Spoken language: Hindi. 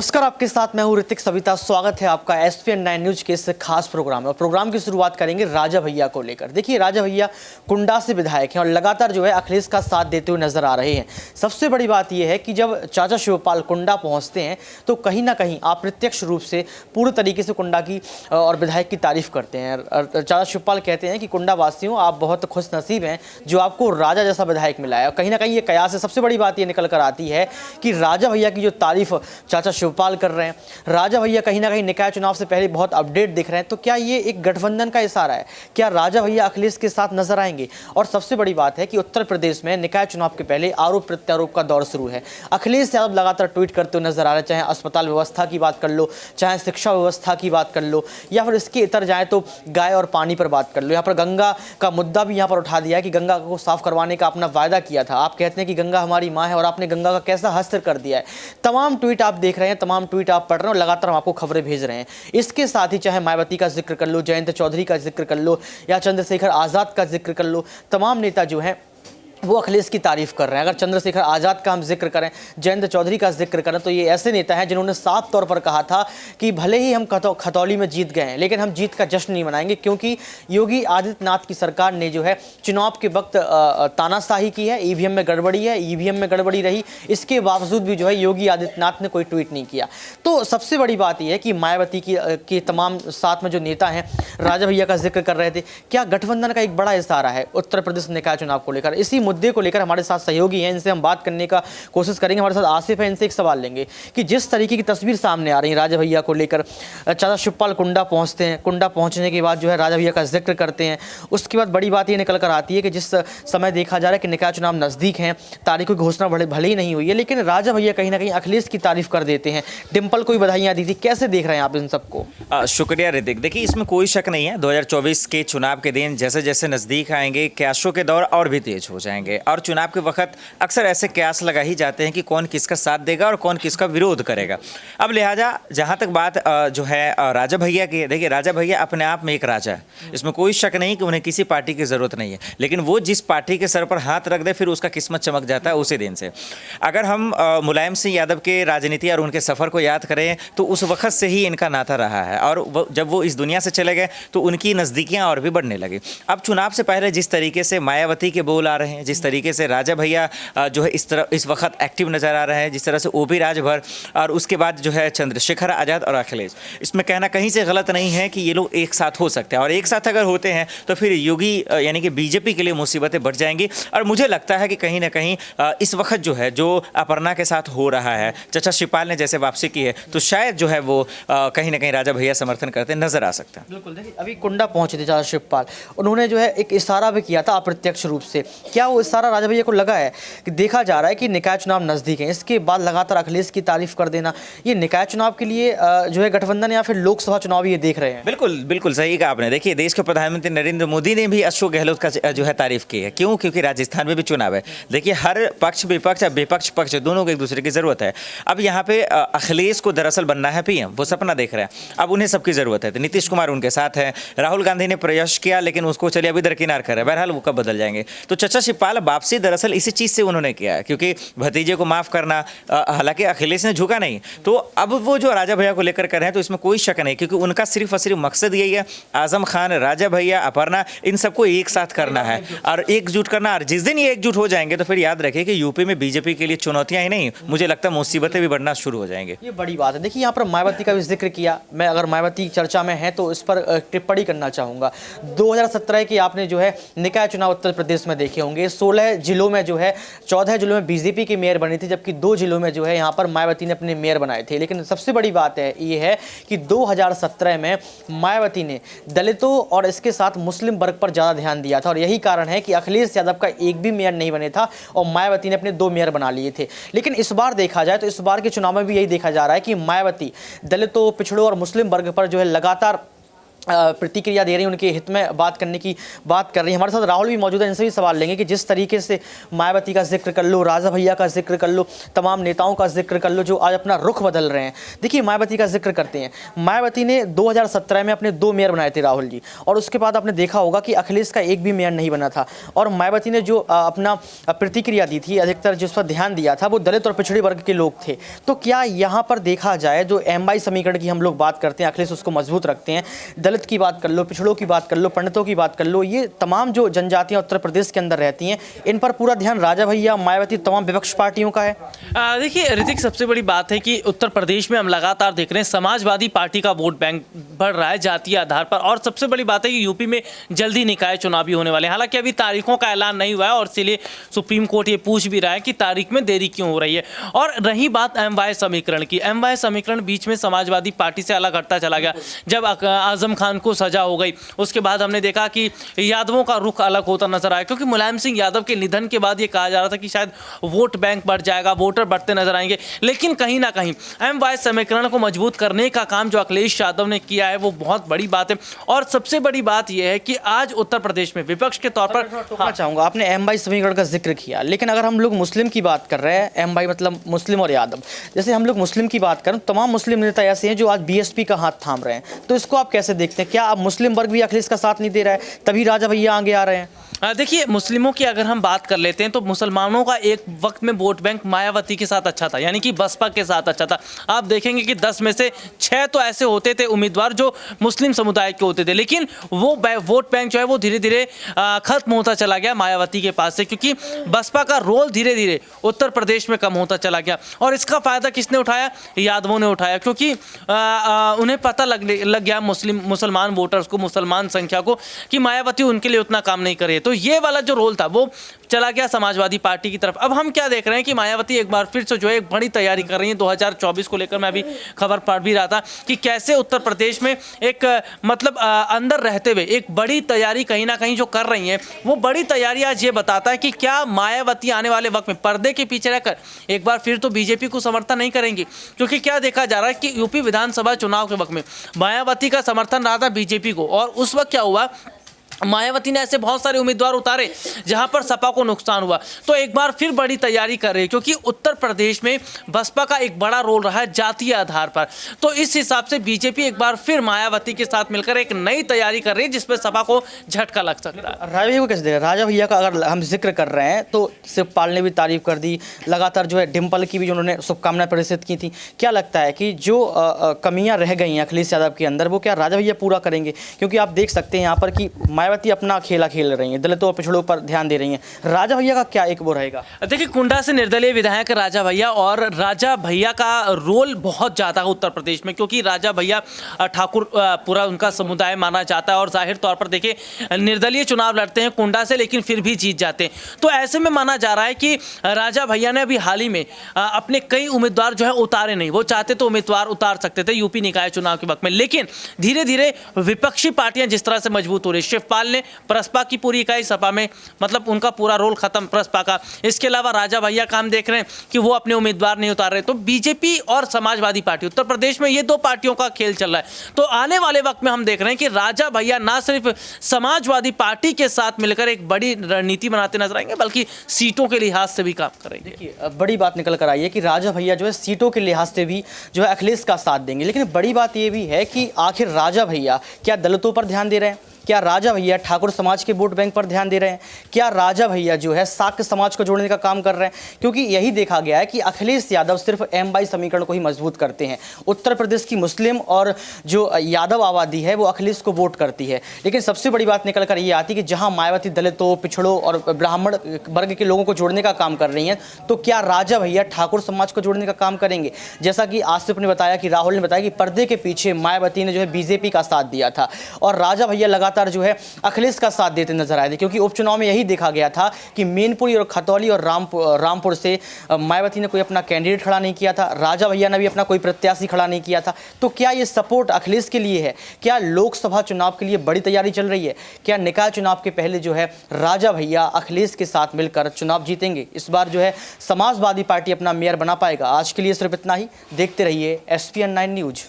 नमस्कार, आपके साथ मैं हूं ऋतिक सविता। स्वागत है आपका एसपीएन 9 न्यूज के इस खास प्रोग्राम में। और प्रोग्राम की शुरुआत करेंगे राजा भैया को लेकर। देखिए, राजा भैया कुंडा से विधायक हैं और लगातार जो है अखिलेश का साथ देते हुए नजर आ रहे हैं। सबसे बड़ी बात यह है कि जब चाचा शिवपाल कुंडा पहुंचते हैं तो कहीं ना कहीं अप्रत्यक्ष रूप से पूर्ण तरीके से कुंडा की और विधायक की तारीफ करते हैं। चाचा शिवपाल कहते हैं कि कुंडा वासियों, आप बहुत खुश नसीब हैं जो आपको राजा जैसा विधायक मिला है। और कहीं ना कहीं ये कयास है। सबसे बड़ी बात ये निकल कर आती है कि राजा भैया की जो तारीफ चाचा शिवपाल कर रहे हैं, राजा भैया कहीं ना कहीं निकाय चुनाव से पहले बहुत अपडेट दिख रहे हैं। तो क्या ये एक गठबंधन का इशारा है? क्या राजा भैया अखिलेश के साथ नजर आएंगे? और सबसे बड़ी बात है कि उत्तर प्रदेश में निकाय चुनाव के पहले आरोप प्रत्यारोप का दौर शुरू है। अखिलेश यादव लगातार ट्वीट करते हुए नजर आ रहे हैं, चाहे अस्पताल व्यवस्था की बात कर लो, चाहे शिक्षा व्यवस्था की बात कर लो, या फिर इसके इतर जाए तो गाय और पानी पर बात कर लो। यहाँ पर गंगा का मुद्दा भी यहाँ पर उठा दिया है कि गंगा को साफ करवाने का अपना वायदा किया था। आप कहते हैं कि गंगा हमारी माँ है और आपने गंगा का कैसा हस्तर कर दिया है। तमाम ट्वीट आप देख रहे हैं, तमाम ट्वीट आप पढ़ रहे हैं और लगातार हम आपको खबरें भेज रहे हैं। इसके साथ ही चाहे मायावती का जिक्र कर लो, जयंत चौधरी का जिक्र कर लो, या चंद्रशेखर आज़ाद का जिक्र कर लो, तमाम नेता जो हैं वो अखिलेश की तारीफ कर रहे हैं। अगर चंद्रशेखर आज़ाद का हम जिक्र करें, जयंत चौधरी का जिक्र करें, तो ये ऐसे नेता हैं जिन्होंने साफ तौर पर कहा था कि भले ही हम खतौली में जीत गए हैं लेकिन हम जीत का जश्न नहीं मनाएंगे, क्योंकि योगी आदित्यनाथ की सरकार ने जो है चुनाव के वक्त तानाशाही की है, ईवीएम में गड़बड़ी है, ईवीएम में गड़बड़ी रही, इसके बावजूद भी जो है योगी आदित्यनाथ ने कोई ट्वीट नहीं किया। तो सबसे बड़ी बात यह है कि मायावती की तमाम साथ में जो नेता हैं राजा भैया का जिक्र कर रहे थे। क्या गठबंधन का एक बड़ा इशारा है उत्तर प्रदेश निकाय चुनाव को लेकर? इसी मुद्दे को लेकर हमारे साथ सहयोगी हैं, इनसे हम बात करने का कोशिश करेंगे। हमारे साथ आसिफ है, इनसे एक सवाल लेंगे कि जिस तरीके की तस्वीर सामने आ रही है राजा भैया को लेकर, चाचा शिवपाल कुंडा पहुंचते हैं, कुंडा पहुंचने के बाद जो है राजा भैया का जिक्र करते हैं, उसके बाद बड़ी बात ये निकल कर आती है कि जिस समय देखा जा रहा है कि निकाय चुनाव नज़दीक हैं, तारीखों की घोषणा भले ही नहीं हुई है, लेकिन राजा भैया कहीं ना कहीं अखिलेश की तारीफ कर देते हैं। डिम्पल को भी बधाइयाँ दी थी। कैसे देख रहे हैं आप इन सबको? शुक्रिया ऋतिक। देखिए, इसमें कोई शक नहीं है 2024 के चुनाव के दिन जैसे जैसे नज़दीक आएंगे कैशों के दौर और भी तेज हो जाएंगे। और चुनाव के वक्त अक्सर ऐसे कयास लगा ही जाते हैं कि कौन किसका साथ देगा और कौन किसका विरोध करेगा। अब लिहाजा जहाँ तक बात जो है राजा भैया की, देखिए राजा भैया अपने आप में एक राजा है, इसमें कोई शक नहीं कि उन्हें किसी पार्टी की ज़रूरत नहीं है, लेकिन वो जिस पार्टी के सर पर हाथ रख दे फिर उसका किस्मत चमक जाता है उसी दिन से। अगर हम मुलायम सिंह यादव के राजनीति और उनके सफ़र को याद करें तो उस वक्त से ही इनका नाता रहा है, और जब वो इस दुनिया से चले गए तो उनकी नज़दीकियाँ और भी बढ़ने लगी। अब चुनाव से पहले जिस तरीके से मायावती के बोल आ रहे हैं, जिस तरीके से राजा भैया जो है इस वक्त एक्टिव नज़र आ रहे हैं, जिस तरह से ओबी राजभर और उसके बाद जो है चंद्रशेखर आज़ाद और अखिलेश, इसमें कहना कहीं से गलत नहीं है कि ये लोग एक साथ हो सकते हैं। और एक साथ अगर होते हैं तो फिर योगी यानी कि बीजेपी के लिए मुसीबतें बढ़ जाएंगी। और मुझे लगता है कि कहीं ना कहीं इस वक्त जो है जो अपर्णा के साथ हो रहा है, चाचा शिवपाल ने जैसे वापसी की है, तो शायद जो है वो कहीं ना कहीं राजा भैया समर्थन करते नजर आ सकते हैं। बिल्कुल। देखिए, अभी कुंडा पहुंचे थे चाचा शिवपाल, उन्होंने जो है एक इशारा भी किया था अप्रत्यक्ष रूप से। क्या वो इशारा राजा भैया को लगा है कि देखा जा रहा है कि निकाय चुनाव नज़दीक है, इसके बाद लगातार अखिलेश की तारीफ कर देना, ये निकाय चुनाव के लिए जो है गठबंधन या फिर लोकसभा चुनाव ये देख रहे हैं? बिल्कुल बिल्कुल सही कहा आपने। देखिए, देश के प्रधानमंत्री नरेंद्र मोदी ने भी अशोक गहलोत का जो है तारीफ की है। क्यों? क्योंकि राजस्थान में भी चुनाव है। देखिए, हर पक्ष विपक्ष या विपक्ष पक्ष दोनों को एक दूसरे की ज़रूरत है। अब यहाँ पे अखिलेश को दरअसल बनना है पीएम, वो सपना देख रहे हैं, अब उन्हें सबकी ज़रूरत है। तो नीतीश कुमार उनके साथ है, राहुल गांधी ने प्रयास किया लेकिन उसको चलिए अभी दरकिनार कर रहे हैं, बहरहाल वो कब बदल जाएंगे। तो चाचा शिवपाल वापसी दरअसल इसी चीज़ से उन्होंने किया है, क्योंकि भतीजे को माफ़ करना, हालांकि अखिलेश ने झुका नहीं, तो अब वो जो राजा भैया को लेकर कर रहे हैं तो इसमें कोई शक नहीं, क्योंकि उनका सिर्फ और सिर्फ मकसद यही है आजम खान, राजा भैया, अपर्णा, इन सबको एक साथ करना है और एकजुट करना। और जिस दिन ये एकजुट हो जाएंगे तो फिर याद रखिए कि यूपी में बीजेपी के लिए चुनौतियां ही नहीं, मुझे लगता है मुसीबतें भी बढ़ना शुरू हो जाएंगे। ये बड़ी बात है। देखिए, यहाँ पर मायावती का भी जिक्र किया। मैं अगर मायावती चर्चा में है तो इस पर टिप्पणी करना चाहूँगा। 2017 के आपने जो है निकाय चुनाव उत्तर प्रदेश में देखे होंगे। 16 जिलों में जो है 14 जिलों में बीजेपी की मेयर बनी थी, जबकि 2 जिलों में जो है यहाँ पर मायावती ने अपने मेयर बनाए थे। लेकिन सबसे बड़ी बात है ये है कि 2017 में मायावती ने दलितों और इसके साथ मुस्लिम वर्ग पर ज़्यादा ध्यान दिया था, और यही कारण है कि अखिलेश यादव का एक भी मेयर नहीं बने था और मायावती ने अपने 2 मेयर बना लिए थे। लेकिन इस बार देखा जाए तो इस बार के चुनाव में भी यही देखा जा रहा है कि मायावती दलितों, पिछड़ों और मुस्लिम वर्ग पर जो है लगातार प्रतिक्रिया दे रही हैं, उनके हित में बात करने की बात कर रही हैं। हमारे साथ राहुल भी मौजूद है, इनसे भी सवाल लेंगे कि जिस तरीके से मायावती का जिक्र कर लो, राजा भैया का जिक्र कर लो, तमाम नेताओं का जिक्र कर लो जो आज अपना रुख बदल रहे हैं। देखिए मायावती का जिक्र करते हैं, मायावती ने 2017 में अपने 2 मेयर बनाए थे राहुल जी, और उसके बाद आपने देखा होगा कि अखिलेश का एक भी मेयर नहीं बना था। और मायावती ने जो अपना प्रतिक्रिया दी थी, अधिकतर जिस पर ध्यान दिया था वो दलित और पिछड़े वर्ग के लोग थे। तो क्या यहाँ पर देखा जाए, जो MY समीकरण की हम लोग बात करते हैं, अखिलेश उसको मजबूत रखते हैं, दलित की बात कर लो, पिछड़ों की बात कर लो, पंडितों की बात कर लो, ये तमाम जो जनजातियां उत्तर प्रदेश के अंदर रहती हैं, इन पर पूरा ध्यान राजा भैया, मायावती, तमाम विपक्ष पार्टियों का है। देखिए ऋतिक, सबसे बड़ी बात है कि उत्तर प्रदेश में हम लगातार देख रहे हैं समाजवादी पार्टी का वोट बैंक बढ़ रहा है जातीय आधार पर, और सबसे बड़ी बात है कि यूपी में जल्दी निकाय चुनाव भी होने वाले हैं। हालांकि अभी तारीखों का ऐलान नहीं हुआ है और इसीलिए सुप्रीम कोर्ट ये पूछ भी रहा है कि तारीख में देरी क्यों हो रही है। और रही बात MY समीकरण की, MY समीकरण बीच में समाजवादी पार्टी से अलग हटता चला गया। जब आजम खान को सजा हो गई, उसके बाद हमने देखा कि यादवों का रुख अलग होता नजर आया, क्योंकि मुलायम सिंह यादव के निधन के बाद ये कहा जा रहा था कि शायद वोट बैंक बढ़ जाएगा, वोटर बढ़ते नजर आएंगे। लेकिन कहीं ना कहीं MY समीकरण को मजबूत करने का काम जो अखिलेश यादव ने किया है वो बहुत बड़ी बात है। और सबसे बड़ी बात यह है कि आज उत्तर प्रदेश में विपक्ष के तौर पर चाहूंगा, आपने MY समीकरण का जिक्र किया, लेकिन अगर हम लोग मुस्लिम की बात कर रहे हैं, MY मतलब मुस्लिम और यादव, जैसे हम लोग मुस्लिम की बात करें, तमाम मुस्लिम नेता ऐसे हैं जो आज BSP का हाथ थाम रहे हैं। तो इसको आप कैसे देखते हैं? क्या अब मुस्लिम वर्ग भी अखिलेश का साथ नहीं दे रहा है, तभी राजा भैया आगे आ रहे हैं? देखिए मुस्लिमों की अगर हम बात कर लेते हैं तो मुसलमानों का एक वक्त में वोट बैंक मायावती के साथ अच्छा था, यानी कि बसपा के साथ अच्छा था। आप देखेंगे कि 10 में से 6 तो ऐसे होते थे उम्मीदवार जो मुस्लिम समुदाय के होते थे, लेकिन वो वोट बैंक जो है वो धीरे धीरे खत्म होता चला गया मायावती के पास से, क्योंकि बसपा का रोल धीरे धीरे उत्तर प्रदेश में कम होता चला गया। और इसका फायदा किसने उठाया? यादवों ने उठाया, क्योंकि उन्हें पता लग गया मुसलमान वोटर्स को, मुसलमान संख्या को, कि मायावती उनके लिए उतना काम नहीं कर रही है। तो ये वाला जो रोल था वो चला गया समाजवादी पार्टी की तरफ। अब हम क्या देख रहे हैं कि मायावती एक बार फिर से जो है एक बड़ी तैयारी कर रही है 2024 को लेकर। मैं अभी खबर पढ़ भी रहा था कि कैसे उत्तर प्रदेश में एक मतलब अंदर रहते हुए एक बड़ी तैयारी कहीं ना कहीं जो कर रही हैं, वो बड़ी तैयारी आज ये बताता है कि क्या मायावती आने वाले वक्त में पर्दे के पीछे रहकर एक बार फिर तो बीजेपी को समर्थन नहीं करेंगी। क्योंकि क्या देखा जा रहा है कि यूपी विधानसभा चुनाव के वक्त में मायावती का समर्थन रहा था बीजेपी को, और उस वक्त क्या हुआ, मायावती ने ऐसे बहुत सारे उम्मीदवार उतारे जहां पर सपा को नुकसान हुआ। तो एक बार फिर बड़ी तैयारी कर रही है, क्योंकि उत्तर प्रदेश में बसपा का एक बड़ा रोल रहा है जातीय आधार पर। तो इस हिसाब से बीजेपी एक बार फिर मायावती के साथ मिलकर एक नई तैयारी कर रही है जिसपे सपा को झटका लग सकता है। राजा भैया को कैसे देगा? राजा भैया का अगर हम जिक्र कर रहे हैं तो शिवपाल ने भी तारीफ कर दी, लगातार जो है डिम्पल की भी जो उन्होंने शुभकामनाएं प्रेषित की थी। क्या लगता है कि जो कमियां रह गई हैं अखिलेश यादव के अंदर, वो क्या राजा भैया पूरा करेंगे? क्योंकि आप देख सकते हैं यहाँ पर कि मायावती अपना खेला खेल रही हैं, दलितों और पिछड़ों पर ध्यान दे रही हैं, राजा भैया का क्या एक वो रहेगा? देखिए कुंडा से निर्दलीय विधायक राजा भैया, और राजा भैया का रोल बहुत ज़्यादा है उत्तर प्रदेश में, क्योंकि राजा भैया ठाकुर पूरा उनका समुदाय माना जाता है, और जाहिर तौर पर देखिए निर्दलीय चुनाव लड़ते हैं कुंडा से, लेकिन फिर भी जीत जाते हैं। तो ऐसे में माना जा रहा है कि राजा भैया ने अभी हाल ही में अपने कई उम्मीदवार जो है उतारे नहीं। वो चाहते तो उम्मीदवार उतार सकते थे यूपी निकाय चुनाव के वक्त में, लेकिन धीरे धीरे विपक्षी पार्टियां जिस तरह से मजबूत हो रही, शिवपाल ने प्रसपा की पूरी इकाई सपा में, मतलब उनका पूरा रोल खत्म प्रसपा का। इसके अलावा राजा भैया का हम देख रहे हैं कि वो अपने उम्मीदवार नहीं उतार रहे। तो बीजेपी और समाजवादी पार्टी उत्तर प्रदेश में ये दो पार्टियों का खेल चल रहा है। तो आने वाले वक्त में हम देख रहे हैं कि राजा भैया ना सिर्फ समाजवादी पार्टी के साथ मिलकर एक बड़ी रणनीति बनाते नजर आएंगे, बल्कि सीटों के लिहाज से भी काम करेंगे। देखिए बड़ी बात निकल कर आई है कि राजा भैया जो है सीटों के लिहाज से भी जो है अखिलेश का साथ देंगे, लेकिन बड़ी बात ये भी है कि आखिर राजा भैया क्या दलितों पर ध्यान दे रहे हैं? क्या राजा भैया ठाकुर समाज के वोट बैंक पर ध्यान दे रहे हैं? क्या राजा भैया जो है साक्य समाज को जोड़ने का काम कर रहे हैं? क्योंकि यही देखा गया है कि अखिलेश यादव सिर्फ MY समीकरण को ही मजबूत करते हैं। उत्तर प्रदेश की मुस्लिम और जो यादव आबादी है वो अखिलेश को वोट करती है, लेकिन सबसे बड़ी बात निकल कर ये आती है कि जहां मायावती दलितों, पिछड़ों और ब्राह्मण वर्ग के लोगों को जोड़ने का काम कर रही हैं, तो क्या राजा भैया ठाकुर समाज को जोड़ने का काम करेंगे? जैसा कि आसिफ ने बताया, कि राहुल ने बताया कि पर्दे के पीछे मायावती ने जो है BJP का साथ दिया था, और राजा भैया लगातार जो है अखिलेश का साथ देते नजर आए थे। क्योंकि उपचुनाव में यही देखा गया था कि मैनपुरी और खतौली और रामपुर से मायावती ने कोई अपना कैंडिडेट खड़ा नहीं किया था, राजा भैया ने भी अपना कोई प्रत्याशी खड़ा नहीं किया था। तो क्या ये सपोर्ट अखिलेश के लिए है? क्या लोकसभा चुनाव के लिए बड़ी तैयारी चल रही है? क्या निकाय चुनाव के पहले जो है राजा भैया अखिलेश के साथ मिलकर चुनाव जीतेंगे? इस बार जो है समाजवादी पार्टी अपना मेयर बना पाएगा? आज के लिए सिर्फ इतना ही। देखते रहिए SPN9 न्यूज।